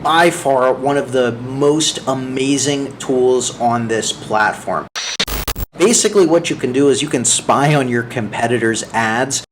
by far one of the most amazing tools on this platform. Basically, what you can do is you can spy on your competitors' ads.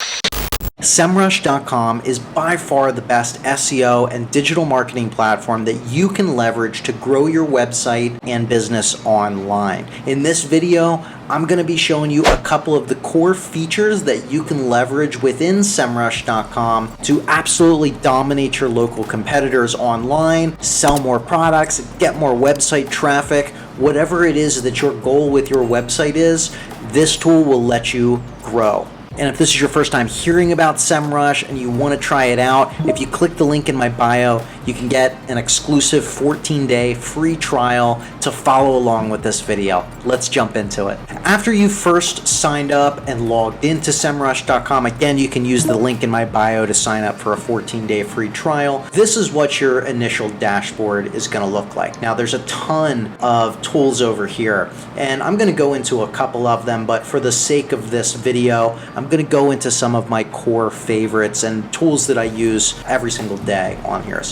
SEMRush.com is by far the best SEO and digital marketing platform that you can leverage to grow your website and business online. In this video, I'm going to be showing you a couple of the core features that you can leverage within SEMRush.com to absolutely dominate your local competitors online, sell more products, get more website traffic. Whatever it is that your goal with your website is, this tool will let you grow. And if this is your first time hearing about SEMRush and you want to try it out, if you click the link in my bio, you can get an exclusive 14-day free trial to follow along with this video. Let's jump into it. After you first signed up and logged into SEMRush.com, again, you can use the link in my bio to sign up for a 14-day free trial. This is what your initial dashboard is going to look like. Now, there's a ton of tools over here, and I'm going to go into a couple of them, but for the sake of this video, I'm going to go into some of my core favorites and tools that I use every single day on here.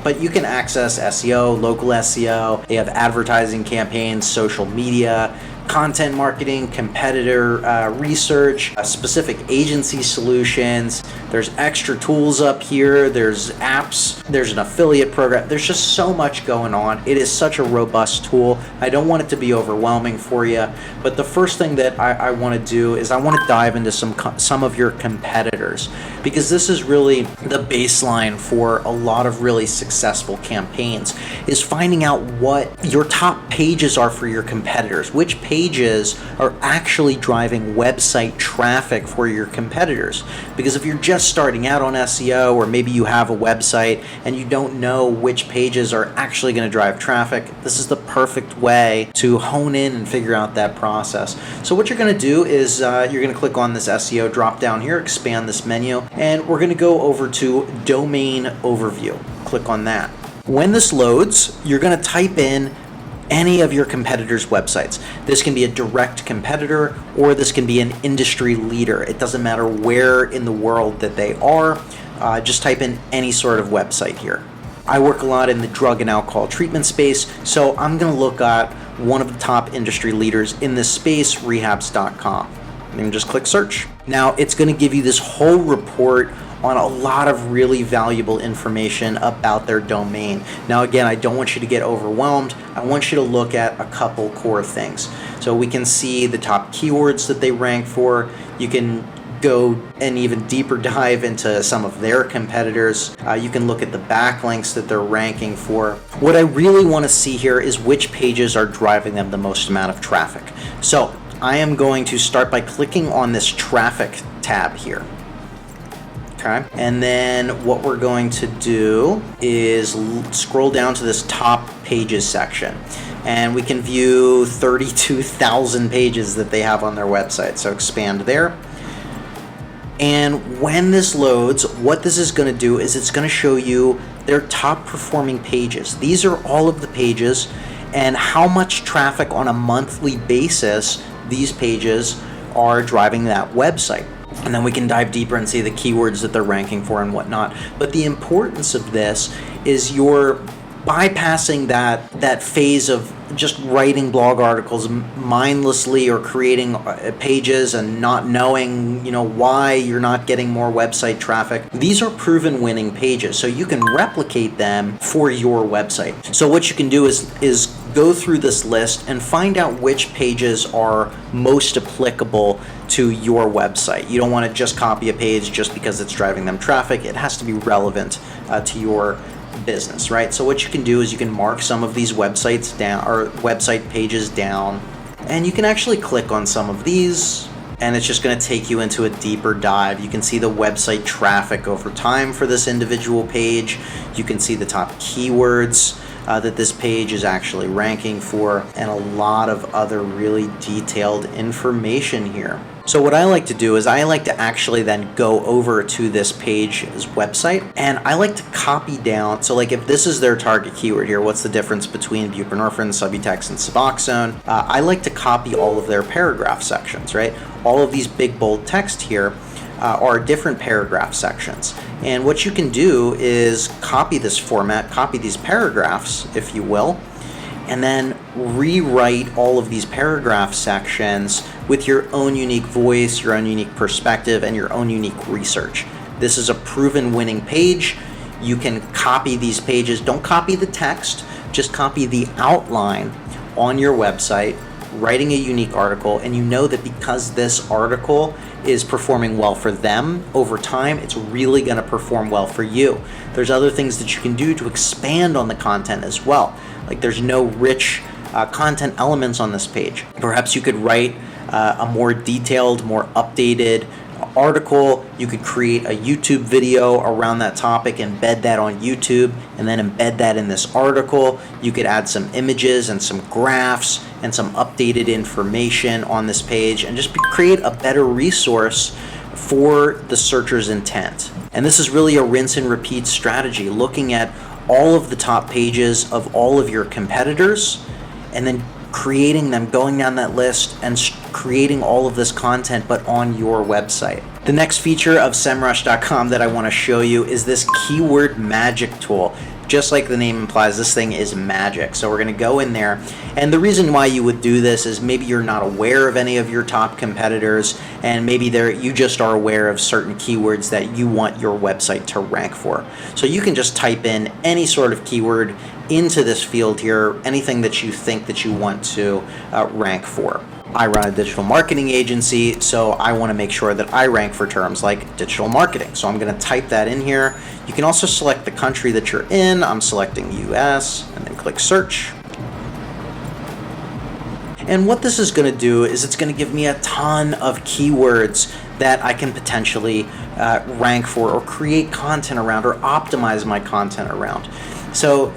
But you can access SEO, local SEO, they have advertising campaigns, social media, content marketing, competitor research, specific agency solutions. There's extra tools up here. There's apps. There's an affiliate program. There's just so much going on. It is such a robust tool. I don't want it to be overwhelming for you, but the first thing that I want to do is I want to dive into some of your competitors, because this is really the baseline for a lot of really successful campaigns, is finding out what your top pages are for your competitors, which pages are actually driving website traffic for your competitors. Because if you're just starting out on SEO, or maybe you have a website and you don't know which pages are actually going to drive traffic, this is the perfect way to hone in and figure out that process. So what you're going to do is you're going to click on this SEO drop down here, expand this menu, and we're going to go over to Domain Overview. Click on that. When this loads, you're going to type in any of your competitors' websites. This can be a direct competitor, or this can be an industry leader. It doesn't matter where in the world that they are. Just type in any sort of website here. I work a lot in the drug and alcohol treatment space, so I'm going to look at one of the top industry leaders in this space, rehabs.com. And just click search. Now it's going to give you this whole report on a lot of really valuable information about their domain. Now again, I don't want you to get overwhelmed. I want you to look at a couple core things. So we can see the top keywords that they rank for. You can go an even deeper dive into some of their competitors. You can look at the backlinks that they're ranking for. What I really want to see here is which pages are driving them the most amount of traffic. So I am going to start by clicking on this traffic tab here. Okay. And then what we're going to do is scroll down to this top pages section, and we can view 32,000 pages that they have on their website. So expand there. And when this loads, what this is going to do is it's going to show you their top performing pages. These are all of the pages and how much traffic on a monthly basis these pages are driving that website. And then we can dive deeper and see the keywords that they're ranking for and whatnot. But the importance of this is you're bypassing that phase of just writing blog articles mindlessly, or creating pages and not knowing, why you're not getting more website traffic. These are proven winning pages, so you can replicate them for your website. So what you can do is go through this list and find out which pages are most applicable to your website. You don't want to just copy a page just because it's driving them traffic. It has to be relevant to your business, right? So what you can do is you can mark some of these websites down, or website pages down, and you can actually click on some of these, and it's just going to take you into a deeper dive. You can see the website traffic over time for this individual page. You can see the top keywords that this page is actually ranking for, and a lot of other really detailed information here. So what I like to do is I like to actually then go over to this page's website, and I like to copy down. So like if this is their target keyword here, what's the difference between buprenorphine, Subutex, and Suboxone? I like to copy all of their paragraph sections, right? All of these big bold text here. are different paragraph sections. And what you can do is copy this format, copy these paragraphs, if you will, and then rewrite all of these paragraph sections with your own unique voice, your own unique perspective, and your own unique research. This is a proven winning page. You can copy these pages. Don't copy the text, just copy the outline on your website, writing a unique article, and you know that because this article is performing well for them over time, it's really going to perform well for you. There's other things that you can do to expand on the content as well. Like there's no rich content elements on this page. Perhaps you could write a more detailed, more updated article. You could create a YouTube video around that topic, embed that on YouTube, and then embed that in this article. You could add some images and some graphs and some updated information on this page and just create a better resource for the searcher's intent. And this is really a rinse and repeat strategy, looking at all of the top pages of all of your competitors and then creating them, going down that list and creating all of this content, but on your website. The next feature of SEMRush.com that I want to show you is this keyword magic tool. Just like the name implies, this thing is magic. So we're going to go in there, and the reason why you would do this is maybe you're not aware of any of your top competitors, and maybe you just are aware of certain keywords that you want your website to rank for. So you can just type in any sort of keyword into this field here, anything that you think that you want to rank for. I run a digital marketing agency, so I want to make sure that I rank for terms like digital marketing. So I'm going to type that in here. You can also select the country that you're in. I'm selecting US and then click search. And what this is going to do is it's going to give me a ton of keywords that I can potentially rank for or create content around or optimize my content around. So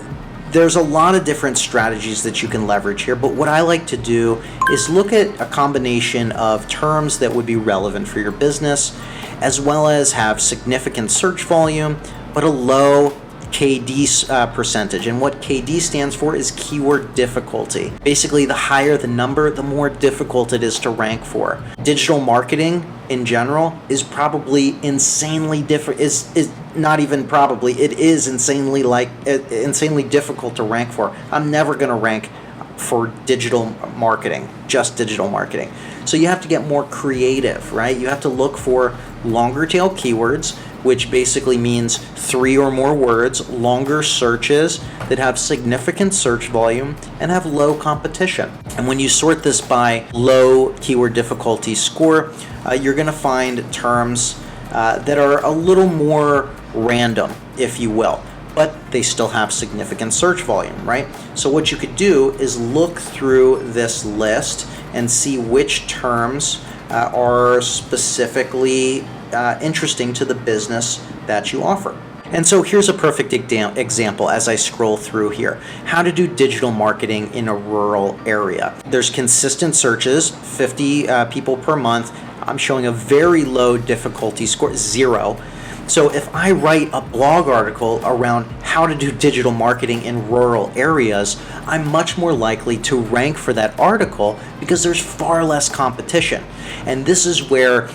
there's a lot of different strategies that you can leverage here, but what I like to do is look at a combination of terms that would be relevant for your business, as well as have significant search volume, but a low KD percentage. And what KD stands for is keyword difficulty. Basically, the higher the number, the more difficult it is to rank for. Digital marketing in general is probably insanely different. Is not even probably. It is insanely difficult to rank for. I'm never going to rank for digital marketing, just digital marketing. So you have to get more creative, right? You have to look for longer tail keywords, which basically means 3 or more words, longer searches that have significant search volume and have low competition. And when you sort this by low keyword difficulty score, you're going to find terms that are a little more random, if you will, but they still have significant search volume, right? So what you could do is look through this list and see which terms are specifically interesting to the business that you offer. And so here's a perfect example as I scroll through here. How to do digital marketing in a rural area. There's consistent searches, 50 people per month. I'm showing a very low difficulty score, 0. So if I write a blog article around how to do digital marketing in rural areas, I'm much more likely to rank for that article because there's far less competition. And this is where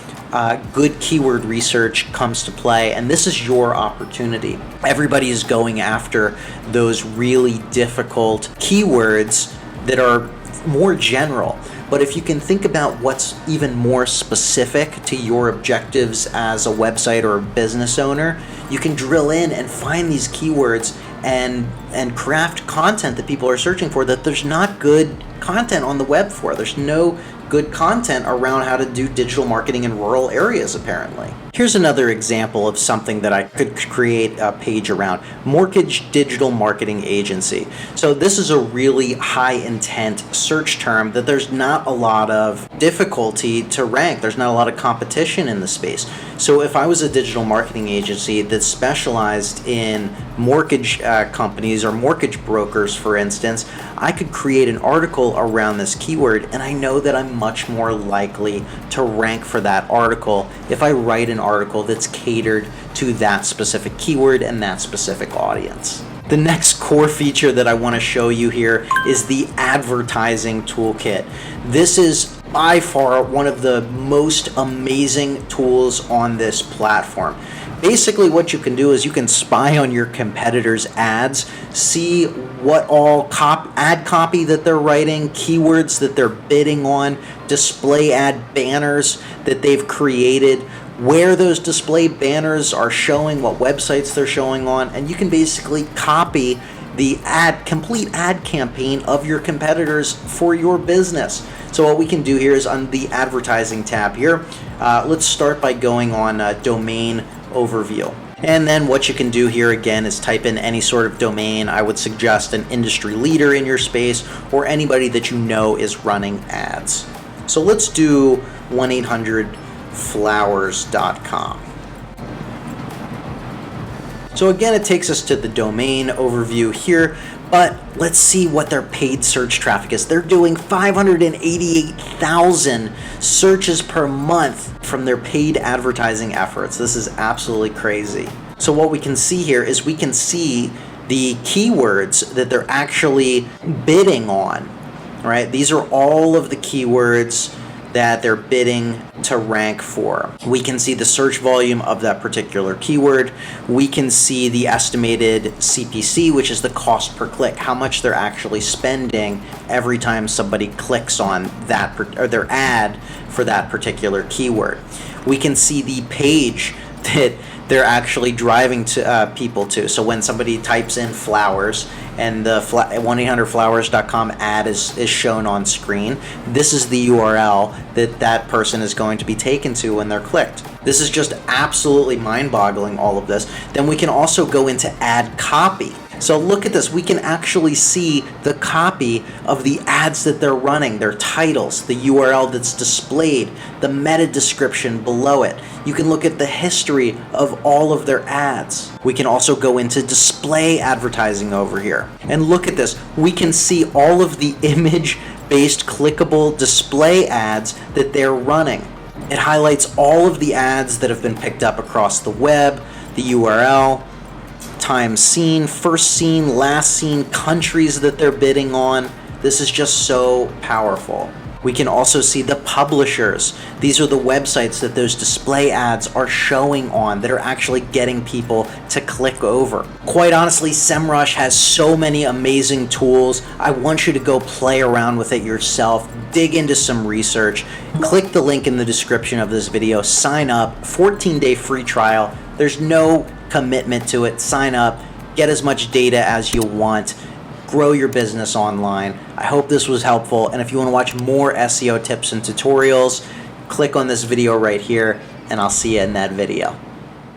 good keyword research comes to play, and this is your opportunity. Everybody is going after those really difficult keywords that are more general. But if you can think about what's even more specific to your objectives as a website or a business owner, you can drill in and find these keywords and craft content that people are searching for that there's not good content on the web for. There's no good content around how to do digital marketing in rural areas, apparently. Here's another example of something that I could create a page around. Mortgage digital marketing agency. So this is a really high intent search term that there's not a lot of difficulty to rank. There's not a lot of competition in the space. So if I was a digital marketing agency that specialized in mortgage companies or mortgage brokers, for instance, I could create an article around this keyword, and I know that I'm much more likely to rank for that article if I write an article that's catered to that specific keyword and that specific audience. The next core feature that I want to show you here is the advertising toolkit. This is by far one of the most amazing tools on this platform. Basically, what you can do is you can spy on your competitors' ads, see what all ad copy that they're writing, keywords that they're bidding on, display ad banners that they've created, where those display banners are showing, what websites they're showing on, and you can basically copy the complete ad campaign of your competitors for your business. So what we can do here is on the advertising tab here, let's start by going on domain overview. And then what you can do here again is type in any sort of domain. I would suggest an industry leader in your space or anybody that you know is running ads. So let's do 1-800-flowers.com. So again, it takes us to the domain overview here, but let's see what their paid search traffic is. They're doing 588,000 searches per month from their paid advertising efforts. This is absolutely crazy. So what we can see here is we can see the keywords that they're actually bidding on, right? These are all of the keywords that they're bidding to rank for. We can see the search volume of that particular keyword. We can see the estimated CPC, which is the cost per click, how much they're actually spending every time somebody clicks on that or their ad for that particular keyword. We can see the page that they're actually driving to people to. So when somebody types in flowers and the 1-800-flowers.com ad is shown on screen, this is the URL that person is going to be taken to when they're clicked. This is just absolutely mind-boggling, all of this. Then we can also go into ad copy. So look at this, we can actually see the copy of the ads that they're running, their titles, the URL that's displayed, the meta description below it. You can look at the history of all of their ads. We can also go into display advertising over here. And look at this, we can see all of the image-based clickable display ads that they're running. It highlights all of the ads that have been picked up across the web, the URL, time seen, first seen, last seen, countries that they're bidding on. This is just so powerful. We can also see the publishers. These are the websites that those display ads are showing on that are actually getting people to click over. Quite honestly, SEMRush has so many amazing tools. I want you to go play around with it yourself, dig into some research, click the link in the description of this video, sign up, 14-day free trial. There's no commitment to it. Sign up, get as much data as you want, grow your business online. I hope this was helpful, and if you want to watch more SEO tips and tutorials, click on this video right here, and I'll see you in that video.